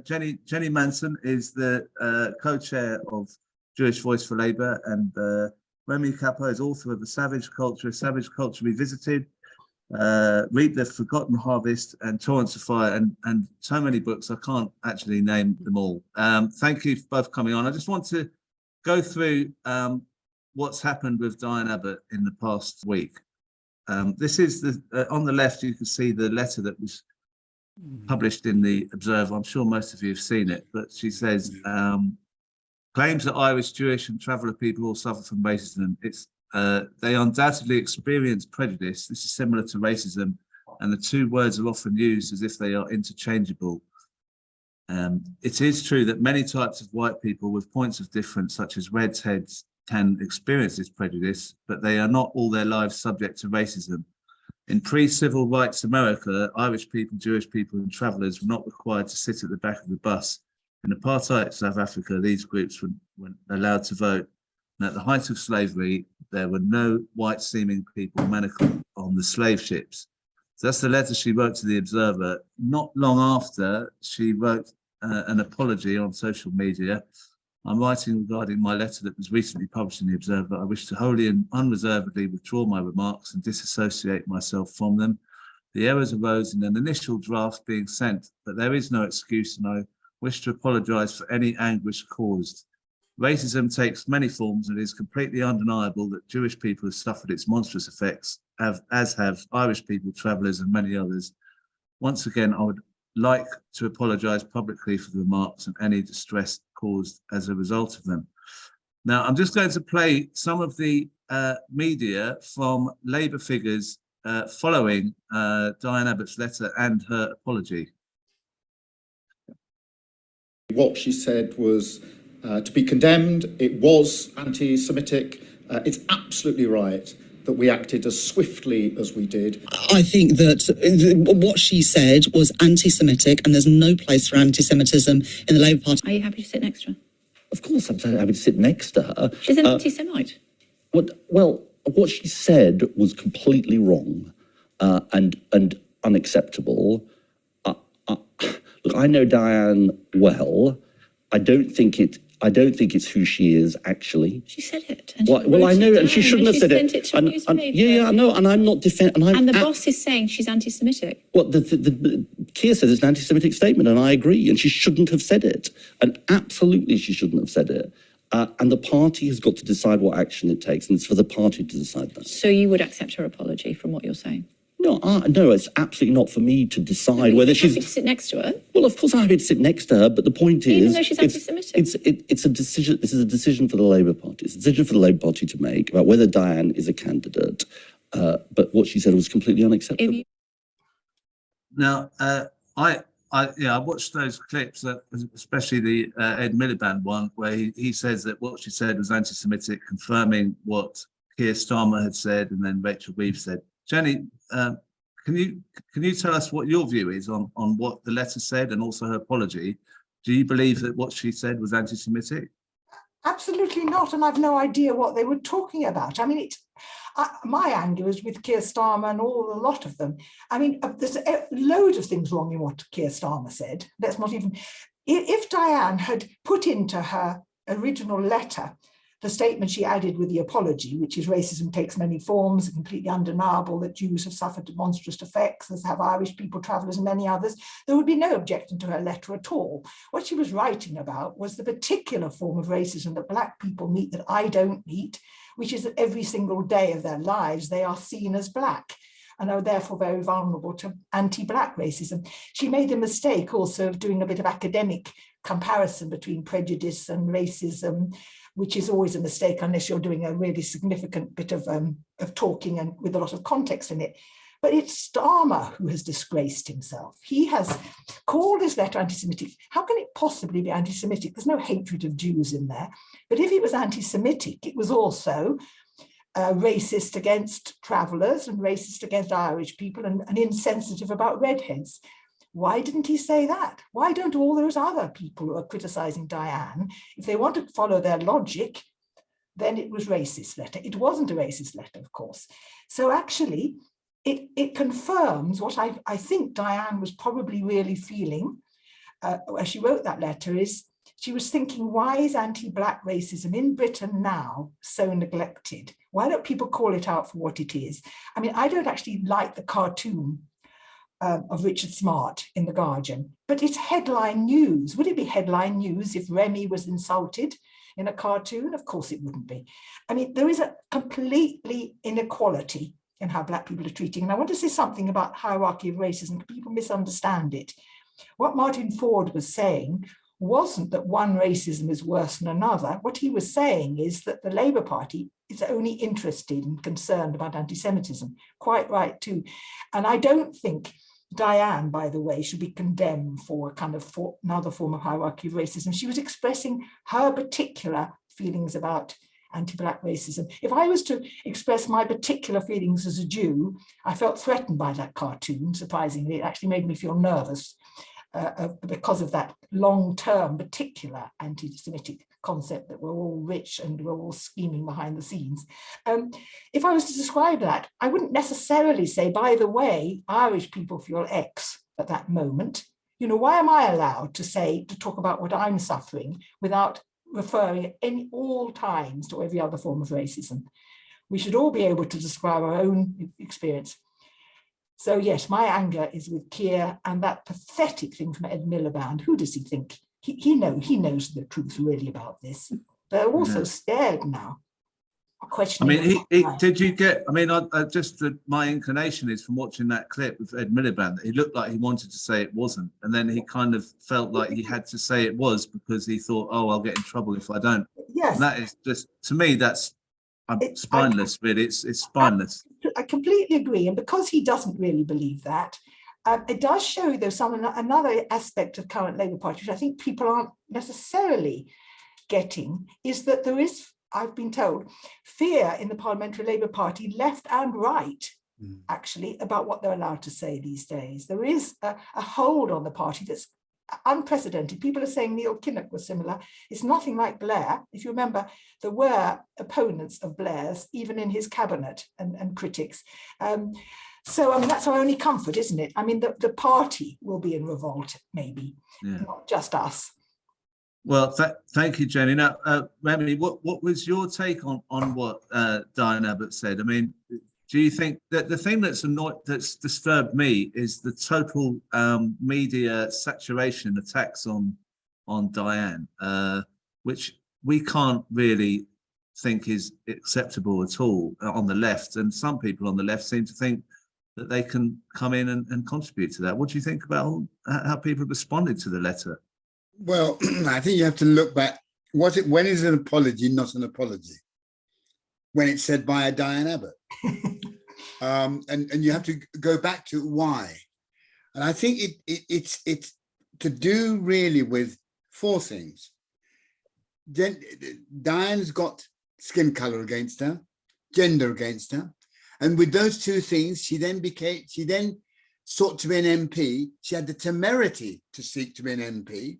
Jenny Manson is the co-chair of Jewish Voice for Labour, and Remi Kapo is author of A Savage Culture Revisited, Reap the Forgotten Harvest, and Torrents of Fire, and so many books I can't actually name them all. Thank you for both coming on. I just want to go through what's happened with Diane Abbott in the past week. This is on the left, you can see the letter that was published in the Observer. I'm sure most of you have seen it, but she says, claims that Irish, Jewish and traveller people all suffer from racism. They undoubtedly experience prejudice. This is similar to racism, and the two words are often used as if they are interchangeable. It is true that many types of white people with points of difference, such as redheads, can experience this prejudice, but they are not all their lives subject to racism. In pre-civil rights America, Irish people, Jewish people and travellers were not required to sit at the back of the bus. In apartheid South Africa, these groups were allowed to vote. And at the height of slavery, there were no white-seeming people manacled on the slave ships. So that's the letter she wrote to the Observer. Not long after, she wrote an apology on social media. I'm writing regarding my letter that was recently published in the Observer. I wish to wholly and unreservedly withdraw my remarks and disassociate myself from them. The errors arose in an initial draft being sent, but there is no excuse, and I wish to apologise for any anguish caused. Racism takes many forms, and it is completely undeniable that Jewish people have suffered its monstrous effects, as have Irish people, travellers and many others. Once again, I would like to apologise publicly for the remarks and any distress caused as a result of them. Now, I'm just going to play some of the media from Labour figures following Diane Abbott's letter and her apology. What she said was to be condemned. It was anti-Semitic. It's absolutely right that we acted as swiftly as we did. I think that what she said was anti-Semitic, and there's no place for anti-Semitism in the Labour Party. Are you happy to sit next to her? Of course I'm happy to sit next to her. She's an anti-Semite. Well, what she said was completely wrong and unacceptable. Look, I know Diane well. I don't think it's who she is actually. She said it. And well, I know, and she shouldn't have said it. Sent it to a newspaper. Yeah, I know, and I'm not defending. And the boss is saying she's anti-Semitic. Well, the Keir says it's an anti-Semitic statement, and I agree. And she shouldn't have said it. And absolutely, she shouldn't have said it. And the party has got to decide what action it takes, and it's for the party to decide that. So you would accept her apology from what you're saying? No, no, it's absolutely not for me to decide whether she's happy to sit next to her. Well, of course I'm happy to sit next to her, but the point is, even though she's anti-Semitic, it's a decision. This is a decision for the Labour Party. It's a decision for the Labour Party to make about whether Diane is a candidate. But what she said was completely unacceptable. Now, I watched those clips, especially the Ed Miliband one, where he says that what she said was anti-Semitic, confirming what Keir Starmer had said, and then Rachel Reeves said. Jenny, can you tell us what your view is on what the letter said and also her apology? Do you believe that what she said was anti-Semitic? Absolutely not, and I've no idea what they were talking about. I mean, my anger is with Keir Starmer and a lot of them. I mean, there's a load of things wrong in what Keir Starmer said. Let's not even. If Diane had put into her original letter the statement she added with the apology, which is racism takes many forms, completely undeniable that Jews have suffered monstrous effects, as have Irish people, travellers and many others, there would be no objection to her letter at all. What she was writing about was the particular form of racism that Black people meet that I don't meet, which is that every single day of their lives they are seen as Black and are therefore very vulnerable to anti-Black racism. She made the mistake also of doing a bit of academic comparison between prejudice and racism, which is always a mistake unless you're doing a really significant bit of talking and with a lot of context in it. But it's Starmer who has disgraced himself. He has called his letter anti-Semitic. How can it possibly be anti-Semitic? There's no hatred of Jews in there. But if it was anti-Semitic, it was also racist against travellers and racist against Irish people and insensitive about redheads. Why didn't he say that? Why don't all those other people who are criticising Diane, if they want to follow their logic, then it was racist letter. It wasn't a racist letter, of course. So actually, it confirms what I think Diane was probably really feeling, where she wrote that letter is she was thinking, why is anti-Black racism in Britain now so neglected? Why don't people call it out for what it is? I mean, I don't actually like the cartoon of Richard Smart in The Guardian, but it's headline news. Would it be headline news if Remi was insulted in a cartoon? Of course it wouldn't be. I mean, there is a completely inequality in how Black people are treated. And I want to say something about hierarchy of racism. People misunderstand it. What Martin Ford was saying wasn't that one racism is worse than another. What he was saying is that the Labour Party is only interested and concerned about anti-Semitism. Quite right too. And I don't think Diane, by the way, should be condemned for another form of hierarchy of racism. She was expressing her particular feelings about anti-Black racism. If I was to express my particular feelings as a Jew, I felt threatened by that cartoon, surprisingly. It actually made me feel nervous because of that long-term particular anti-Semitic concept that we're all rich and we're all scheming behind the scenes. If I was to describe that, I wouldn't necessarily say, by the way, Irish people feel X at that moment. You know, why am I allowed to talk about what I'm suffering without referring at all times to every other form of racism? We should all be able to describe our own experience. So yes, my anger is with Keir and that pathetic thing from Ed Miliband. Who does he think? He knows the truth really about this. They're also scared now. I mean, did you get? I mean, my inclination is from watching that clip with Ed Miliband that he looked like he wanted to say it wasn't, and then he kind of felt like he had to say it was because he thought, "Oh, I'll get in trouble if I don't." Yes, and that is just, to me, that's spineless. Really, it's spineless. I completely agree, and because he doesn't really believe that, it does show there's another aspect of current Labour Party, which I think people aren't necessarily getting, is that there is, I've been told, fear in the Parliamentary Labour Party, left and right, actually, about what they're allowed to say these days. There is a hold on the party that's unprecedented. People are saying Neil Kinnock was similar. It's nothing like Blair. If you remember, there were opponents of Blair's, even in his cabinet, and critics. So, I mean, that's our only comfort, isn't it? I mean, the party will be in revolt, maybe, not just us. Well, thank you, Jenny. Now, Remi, what was your take on what Diane Abbott said? I mean, do you think that the thing that's disturbed me is the total media saturation attacks on Diane, which we can't really think is acceptable at all on the left, and some people on the left seem to think that they can come in and contribute to that. What do you think about how people responded to the letter? Well, I think you have to look back. When is an apology not an apology? When it's said by a Diane Abbott. And you have to go back to why. And I think it's to do really with four things. Diane's got skin color against her, gender against her. And with those two things, she then sought to be an MP. She had the temerity to seek to be an MP.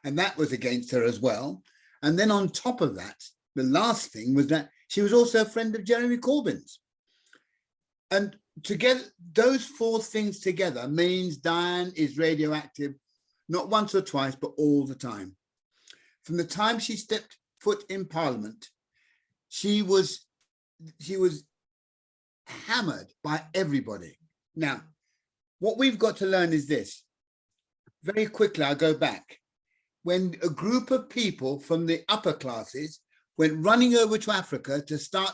And that was against her as well. And then on top of that, the last thing was that she was also a friend of Jeremy Corbyn's. And together, those four things together means Diane is radioactive, not once or twice, but all the time. From the time she stepped foot in Parliament, she was hammered by everybody. Now, what we've got to learn is this. Very quickly, I'll go back. When a group of people from the upper classes went running over to Africa to start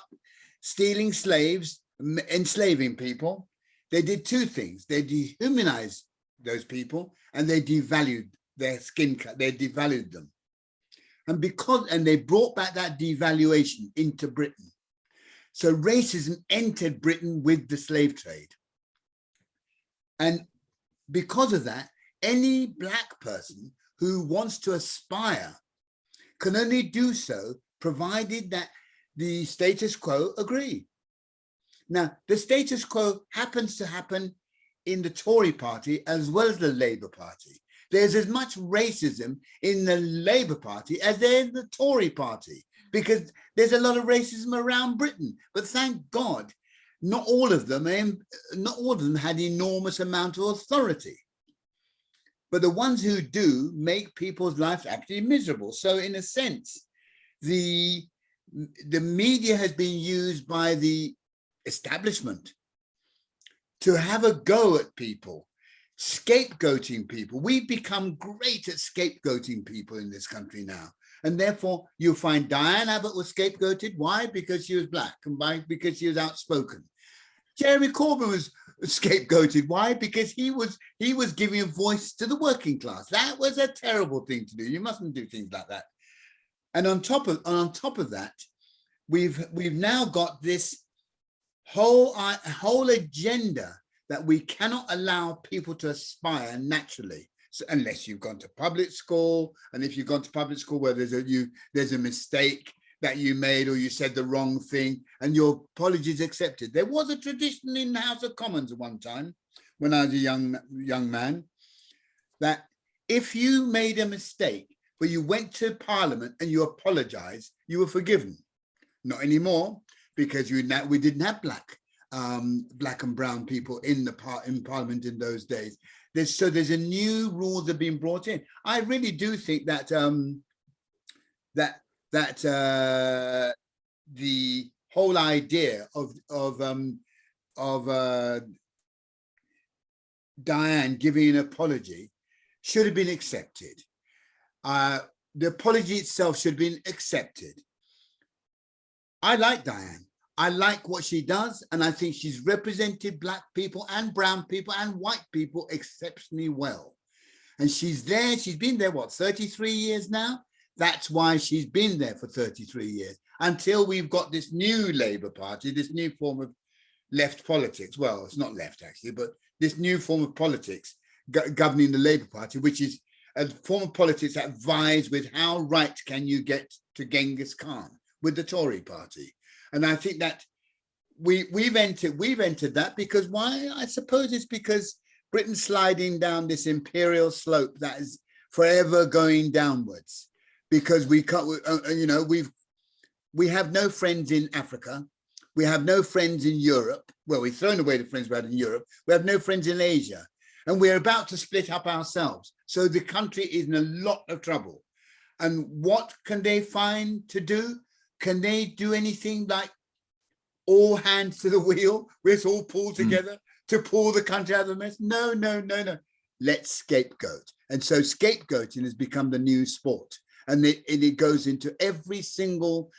stealing slaves, enslaving people, they did two things. They dehumanized those people and they devalued their skin color. They devalued them. And they brought back that devaluation into Britain. So racism entered Britain with the slave trade. And because of that, any Black person who wants to aspire can only do so provided that the status quo agree. Now, the status quo happens to happen in the Tory party as well as the Labour Party. There's as much racism in the Labour Party as there in the Tory party, because there's a lot of racism around Britain. But thank God, not all of them had enormous amount of authority. but the ones who do make people's lives absolutely miserable. So in a sense, the media has been used by the establishment to have a go at people, scapegoating people. We've become great at scapegoating people in this country now. And therefore, you'll find Diane Abbott was scapegoated. Why? Because she was black, and why? Because she was outspoken. Remi Kapo was scapegoated. Why? Because he was giving a voice to the working class. That was a terrible thing to do. You mustn't do things like that. And on top of that, we've now got this whole agenda that we cannot allow people to aspire naturally. So unless you've gone to public school, and if you've gone to public school where there's a mistake that you made, or you said the wrong thing and your apology is accepted. There was a tradition in the House of Commons at one time when I was a young man, that if you made a mistake but you went to Parliament and you apologized, you were forgiven. Not anymore, because we didn't have black and brown people in Parliament in those days. There's a new rules have been brought in. I really do think that the whole idea of Diane giving an apology should have been accepted. The apology itself should have been accepted. I like Diane. I like what she does, and I think she's represented black people and brown people and white people exceptionally well. And she's there, she's been there, what, 33 years now? That's why she's been there for 33 years, until we've got this new Labour Party, this new form of left politics. Well, it's not left actually, but this new form of politics governing the Labour Party, which is a form of politics that vies with how right can you get to Genghis Khan with the Tory party. And I think that we've entered that because why? I suppose it's because Britain's sliding down this imperial slope that is forever going downwards. Because we can't, we have no friends in Africa, we have no friends in Europe. Well, we've thrown away the friends we had in Europe. We have no friends in Asia, and we're about to split up ourselves. So the country is in a lot of trouble. And what can they find to do? Can they do anything like all hands to the wheel? Let's all pull together to pull the country out of the mess? No. Let's scapegoat. And so scapegoating has become the new sport. And it goes into every single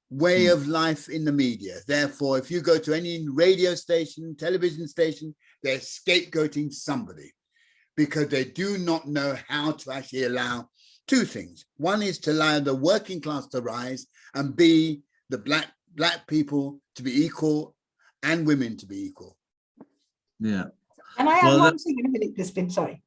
way of life in the media. Therefore, if you go to any radio station, television station, they're scapegoating somebody because they do not know how to actually allow two things. One is to allow the working class to rise, and B, the black people to be equal and women to be equal. Yeah. And I have one thing in a minute, Crispin, sorry.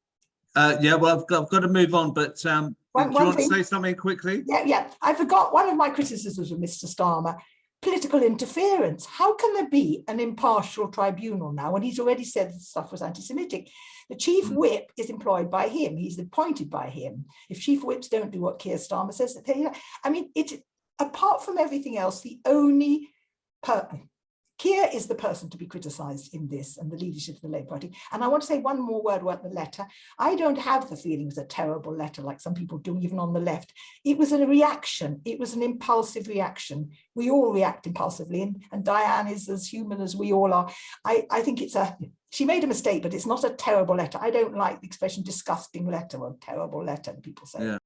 Yeah, well, I've got to move on, but do you want to say something quickly? Yeah. I forgot one of my criticisms of Mr. Starmer, political interference. How can there be an impartial tribunal now when he's already said that stuff was anti-Semitic? The chief whip is employed by him. He's appointed by him. If chief whips don't do what Keir Starmer says, I mean, it's apart from everything else, the only Keir is the person to be criticised in this, and the leadership of the Labour Party. And I want to say one more word about the letter. I don't have the feeling it was a terrible letter like some people do, even on the left. It was a reaction. It was an impulsive reaction. We all react impulsively, and Diane is as human as we all are. I think she made a mistake, but it's not a terrible letter. I don't like the expression disgusting letter or terrible letter, people say. Yeah.